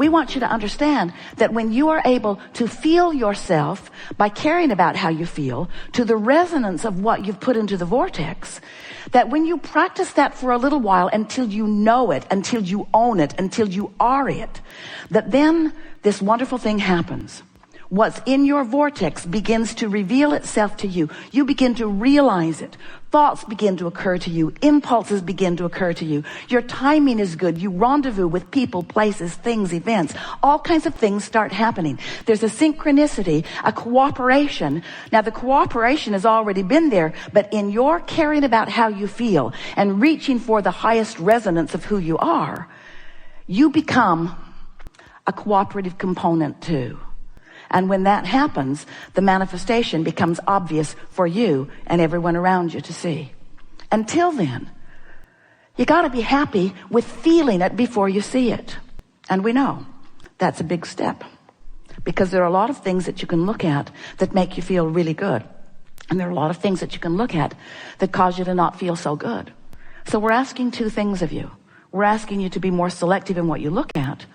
We want you to understand that when you are able to feel yourself by caring about how you feel to the resonance of what you've put into the vortex, that when you practice that for a little while until you know it, until you own it, until you are it, that then this wonderful thing happens. What's in your vortex begins to reveal itself to you. You begin to realize it. Thoughts begin to occur to you. Impulses begin to occur to you. Your timing is good. You rendezvous with people, places, things, events. All kinds of things start happening. There's a synchronicity, a cooperation. Now, the cooperation has already been there, but in your caring about how you feel and reaching for the highest resonance of who you are, you become a cooperative component too. And when that happens, the manifestation becomes obvious for you and everyone around you to see. Until then, you got to be happy with feeling it before you see it. And we know that's a big step, because there are a lot of things that you can look at that make you feel really good. And there are a lot of things that you can look at that cause you to not feel so good. So we're asking two things of you. We're asking you to be more selective in what you look at,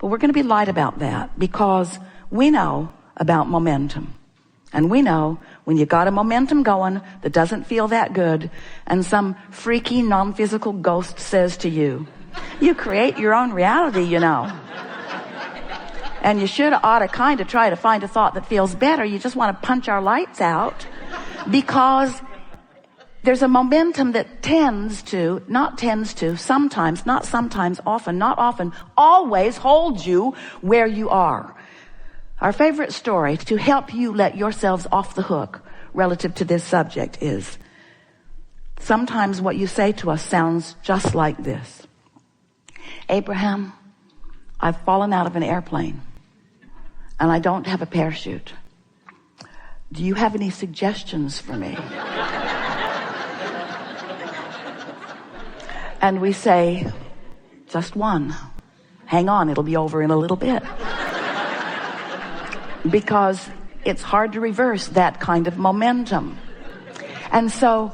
but we're going to be light about that, because we know about momentum. And we know when you got a momentum going that doesn't feel that good, and some freaky non-physical ghost says to you, you create your own reality, you know. And you ought to kind of try to find a thought that feels better. You just want to punch our lights out, because there's a momentum that sometimes, not sometimes, often, not often, always holds you where you are. Our favorite story to help you let yourselves off the hook relative to this subject is, sometimes what you say to us sounds just like this. Abraham, I've fallen out of an airplane and I don't have a parachute. Do you have any suggestions for me? And we say, just one. Hang on, it'll be over in a little bit. Because it's hard to reverse that kind of momentum. And so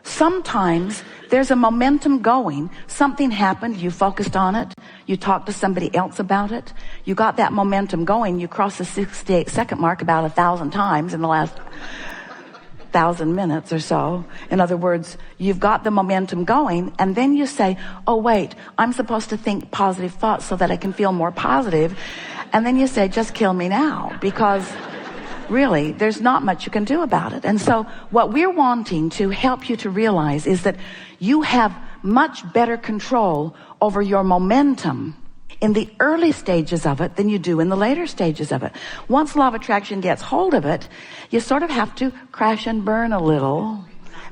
sometimes there's a momentum going. Something happened, you focused on it, you talked to somebody else about it, you got that momentum going, you crossed the 68-second mark about 1,000 times in the last 1,000 minutes or so. In other words, you've got the momentum going, and then you say, oh wait, I'm supposed to think positive thoughts so that I can feel more positive. And then you say, just kill me now, because really, there's not much you can do about it. And so what we're wanting to help you to realize is that you have much better control over your momentum in the early stages of it than you do in the later stages of it. Once law of attraction gets hold of it, you sort of have to crash and burn a little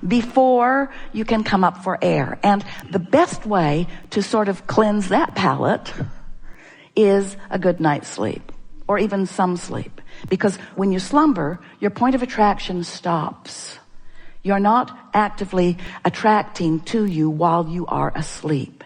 before you can come up for air. And the best way to sort of cleanse that palate is a good night's sleep, or even some sleep. Because when you slumber, your point of attraction stops. You're not actively attracting to you while you are asleep.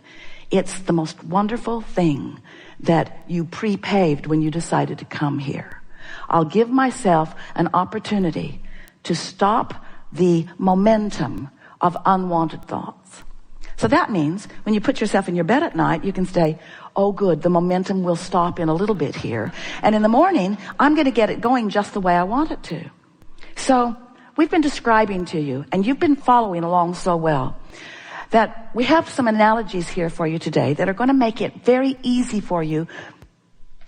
It's the most wonderful thing that you pre-paved when you decided to come here. I'll give myself an opportunity to stop the momentum of unwanted thoughts. So that means when you put yourself in your bed at night, you can say, oh good, the momentum will stop in a little bit here. And in the morning, I'm going to get it going just the way I want it to. So we've been describing to you, and you've been following along so well, that we have some analogies here for you today that are going to make it very easy for you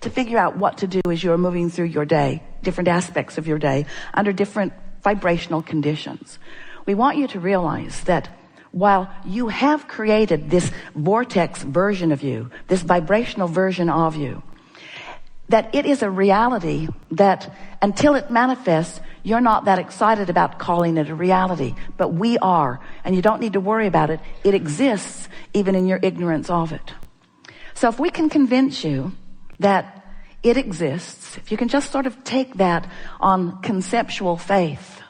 to figure out what to do as you're moving through your day, different aspects of your day, under different vibrational conditions. We want you to realize that while you have created this vortex version of you, this vibrational version of you, that it is a reality that until it manifests, you're not that excited about calling it a reality, but we are, and you don't need to worry about it. It exists even in your ignorance of it. So if we can convince you that it exists, if you can just sort of take that on conceptual faith,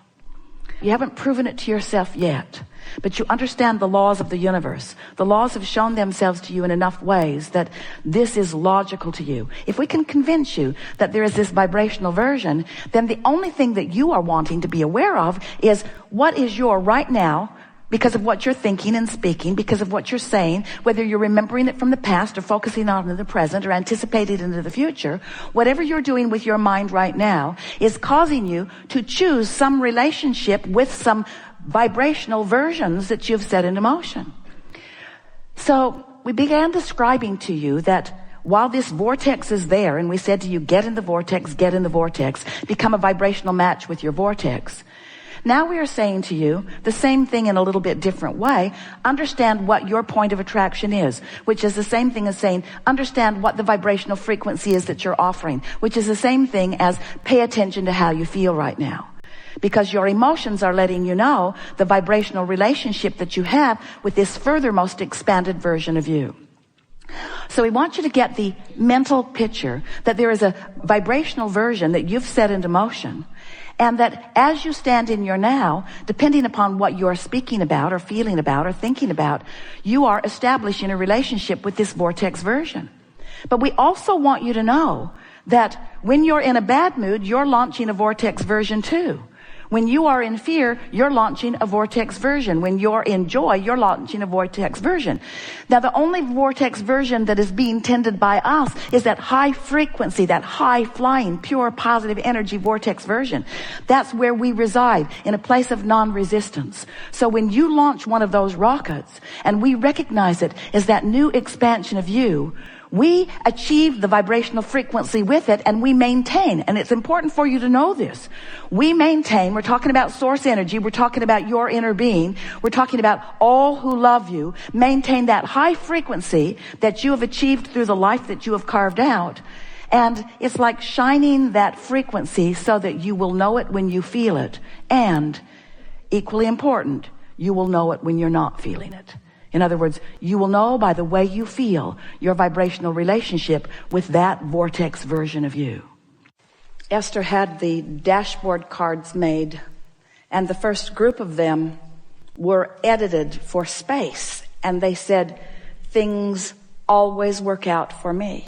you haven't proven it to yourself yet, but you understand the laws of the universe. The laws have shown themselves to you in enough ways that this is logical to you. If we can convince you that there is this vibrational version, then the only thing that you are wanting to be aware of is what is your right now because of what you're thinking and speaking, because of what you're saying, whether you're remembering it from the past or focusing on it in the present or anticipating it into the future, whatever you're doing with your mind right now is causing you to choose some relationship with some vibrational versions that you've set into motion. So we began describing to you that while this vortex is there, and we said to you, get in the vortex, become a vibrational match with your vortex. Now we are saying to you the same thing in a little bit different way. Understand what your point of attraction is, which is the same thing as saying, understand what the vibrational frequency is that you're offering, which is the same thing as pay attention to how you feel right now. Because your emotions are letting you know the vibrational relationship that you have with this furthermost expanded version of you. So we want you to get the mental picture that there is a vibrational version that you've set into motion, and that as you stand in your now, depending upon what you're speaking about or feeling about or thinking about, you are establishing a relationship with this vortex version. But we also want you to know that when you're in a bad mood, you're launching a vortex version too. When you are in fear, you're launching a vortex version. When you're in joy, you're launching a vortex version. Now, the only vortex version that is being tended by us is that high frequency, that high flying, pure positive energy vortex version. That's where we reside, in a place of non-resistance. So when you launch one of those rockets, and we recognize it as that new expansion of you, we achieve the vibrational frequency with it, and we maintain, and it's important for you to know this. We maintain, we're talking about source energy, we're talking about your inner being, we're talking about all who love you, maintain that high frequency that you have achieved through the life that you have carved out. And it's like shining that frequency so that you will know it when you feel it. And equally important, you will know it when you're not feeling it. In other words, you will know by the way you feel your vibrational relationship with that vortex version of you. Esther had the dashboard cards made, and the first group of them were edited for space. And they said, things always work out for me.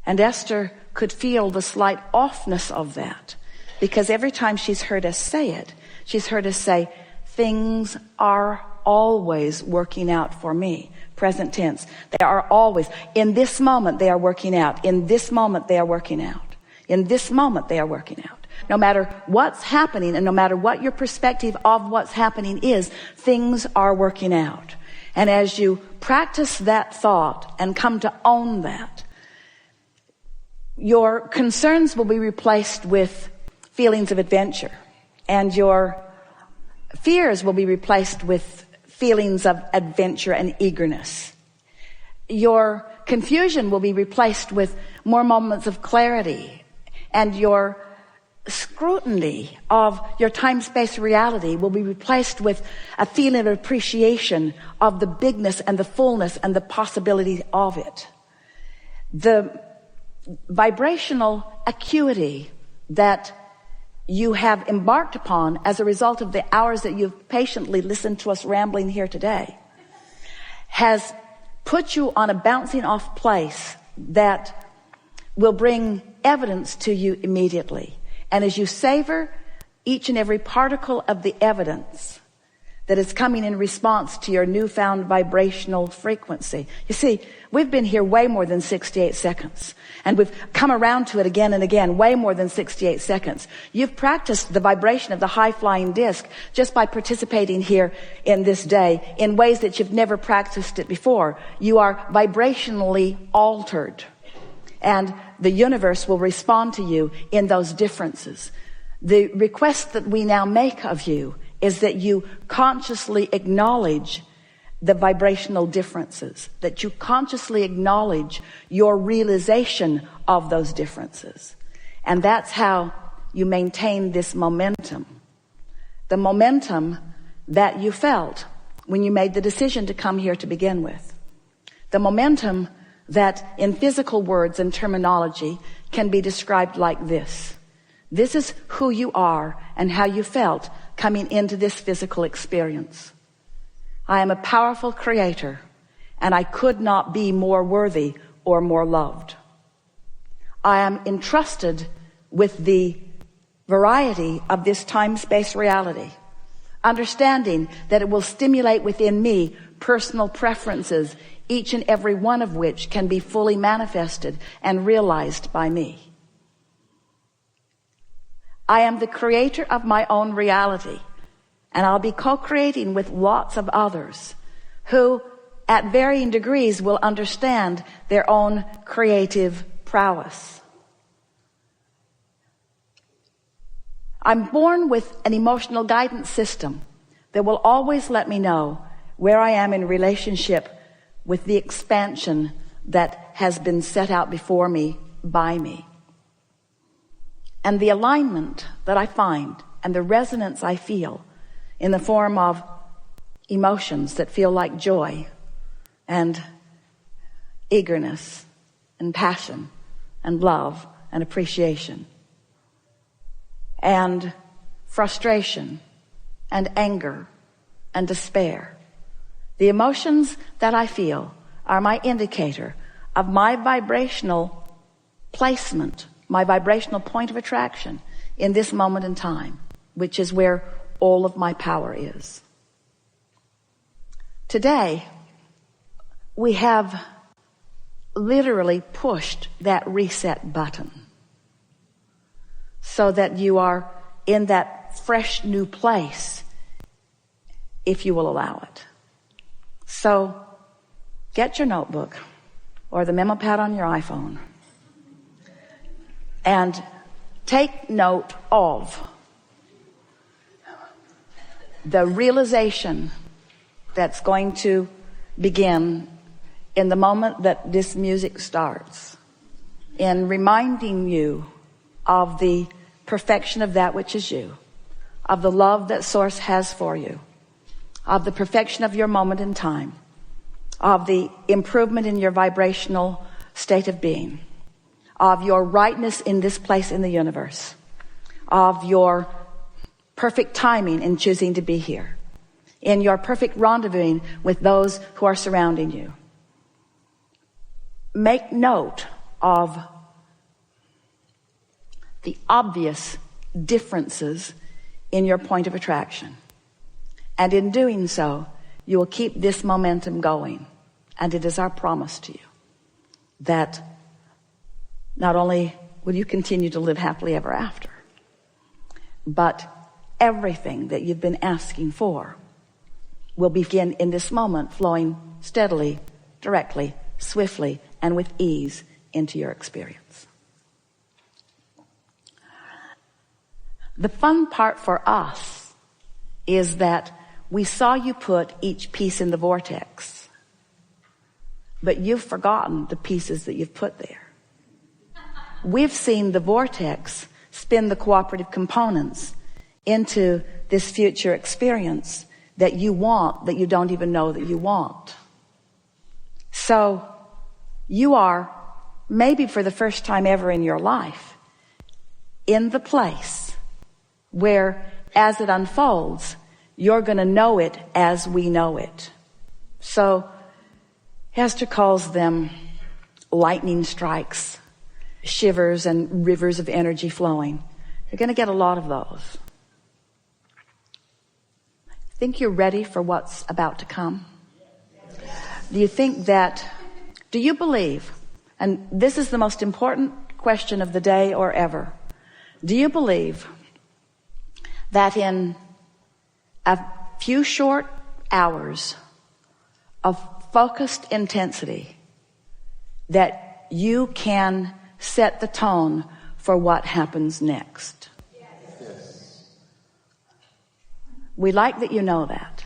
And Esther could feel the slight offness of that, because every time she's heard us say it, she's heard us say, things are always working out for me. Present tense. They are always. In this moment, they are working out. In this moment, they are working out. In this moment, they are working out. No matter what's happening, and no matter what your perspective of what's happening is, things are working out. And as you practice that thought and come to own that, your concerns will be replaced with feelings of adventure, and your fears will be replaced with feelings of adventure and eagerness. Your confusion will be replaced with more moments of clarity, and your scrutiny of your time-space reality will be replaced with a feeling of appreciation of the bigness and the fullness and the possibility of it. The vibrational acuity that you have embarked upon as a result of the hours that you've patiently listened to us rambling here today has put you on a bouncing off place that will bring evidence to you immediately. And as you savor each and every particle of the evidence that is coming in response to your newfound vibrational frequency. You see, we've been here way more than 68 seconds. And we've come around to it again and again, way more than 68 seconds. You've practiced the vibration of the high-flying disc just by participating here in this day in ways that you've never practiced it before. You are vibrationally altered. And the universe will respond to you in those differences. The request that we now make of you is that you consciously acknowledge the vibrational differences, that you consciously acknowledge your realization of those differences. And that's how you maintain this momentum. The momentum that you felt when you made the decision to come here to begin with. The momentum that in physical words and terminology can be described like this. This is who you are and how you felt coming into this physical experience. I am a powerful creator, and I could not be more worthy or more loved. I am entrusted with the variety of this time-space reality. understanding that it will stimulate within me personal preferences, each and every one of which can be fully manifested and realized by me. I am the creator of my own reality, and I'll be co-creating with lots of others who at varying degrees will understand their own creative prowess. I'm born with an emotional guidance system that will always let me know where I am in relationship with the expansion that has been set out before me by me. And the alignment that I find and the resonance I feel in the form of emotions that feel like joy and eagerness and passion and love and appreciation and frustration and anger and despair. The emotions that I feel are my indicator of my vibrational placement, my vibrational point of attraction in this moment in time, which is where all of my power is. Today, we have literally pushed that reset button so that you are in that fresh new place, if you will allow it. So get your notebook or the memo pad on your iPhone and take note of the realization that's going to begin in the moment that this music starts, in reminding you of the perfection of that which is you, of the love that Source has for you, of the perfection of your moment in time, of the improvement in your vibrational state of being, of your rightness in this place in the universe, of your perfect timing in choosing to be here, in your perfect rendezvousing with those who are surrounding you. Make note of the obvious differences in your point of attraction. And in doing so, you will keep this momentum going. And it is our promise to you that not only will you continue to live happily ever after, but everything that you've been asking for will begin in this moment flowing steadily, directly, swiftly, and with ease into your experience. The fun part for us is that we saw you put each piece in the vortex, but you've forgotten the pieces that you've put there. We've seen the vortex spin the cooperative components into this future experience that you want, that you don't even know that you want. So you are, maybe for the first time ever in your life, in the place where, as it unfolds, you're going to know it as we know it. So Esther calls them lightning strikes, shivers, and rivers of energy flowing. You're going to get a lot of those. Think you're ready for what's about to come? Do you believe, and this is the most important question of the day or ever, do you believe that in a few short hours of focused intensity that you can set the tone for what happens next? Yes. We like that you know that.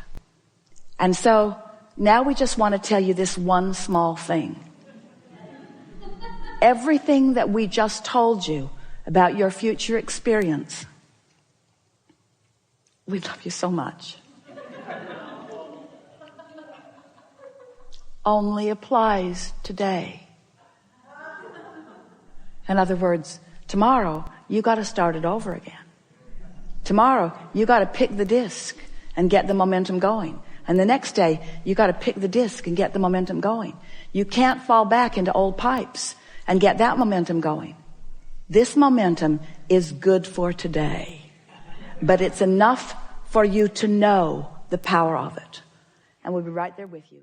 And so now we just want to tell you this one small thing. Everything that we just told you about your future experience, we love you so much, only applies today. In other words, tomorrow you got to start it over again. Tomorrow you got to pick the disc and get the momentum going. And the next day you got to pick the disc and get the momentum going. You can't fall back into old pipes and get that momentum going. This momentum is good for today, but it's enough for you to know the power of it. And we'll be right there with you.